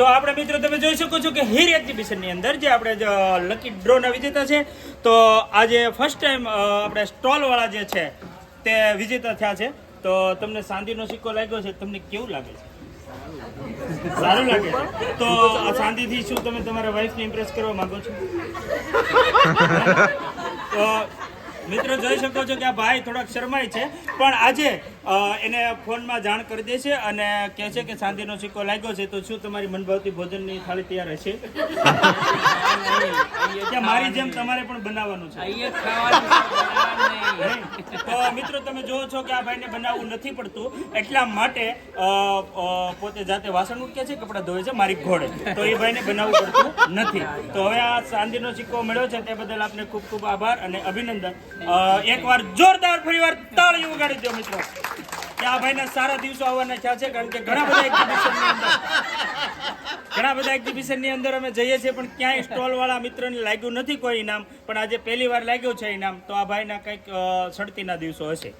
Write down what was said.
તો આપણે મિત્રો તમે જોઈ શકો છો કે હીર એક્ઝિબિશનની અંદર જે આપણે લકી ડ્રોના વિજેતા છે, તો આજે ફર્સ્ટ ટાઈમ આપણે સ્ટોલવાળા જે છે તે વિજેતા થયા છે. તો તમને ચાંદીનો સિક્કો લાગ્યો છે, તમને કેવું લાગે છે? સારું લાગે છે. તો આ ચાંદીથી શું તમે તમારા વાઈફને ઇમ્પ્રેસ કરવા માંગો છો? તો મિત્રો જોઈ શકો છો કે આ ભાઈ થોડાક શરમાય છે, પણ આજે એને ફોનમાં જાણ કરી દે છે અને કહે છે કે ચાંદીનો સિક્કો લાગ્યો છે, તો શું તમારી મનભાવતી ભોજનની થાળી તૈયાર હશે? કે મારી જેમ તમારે પણ બનાવવાનું છે? તો મિત્રો તમે જોવો છો કે આ ભાઈને બનાવવું નથી પડતું, એટલા માટે પોતે જાતે વાસણ ઉટકે છે, કપડાં ધોવે છે મારી ઘોડે, તો એ ભાઈને બનાવવું પડતું નથી. તો હવે આ ચાંદીનો સિક્કો મળ્યો છે તે બદલ આપને ખૂબ ખૂબ આભાર અને અભિનંદન. એકવાર જોરદાર ફરીવાર તાળી વગાડી દો મિત્રો કે આ ભાઈના સારા દિવસો આવવાના થયા છે, કારણ કે ઘણા બધા એક્ઝિબિશનની અંદર અમે જઈએ છીએ પણ ક્યાંય સ્ટોલ વાળા મિત્રને લાગ્યું નથી કોઈ ઇનામ, પણ આજે પહેલી વાર લાગ્યું છે ઇનામ, તો આ ભાઈના કંઈક સડતીના દિવસો હશે.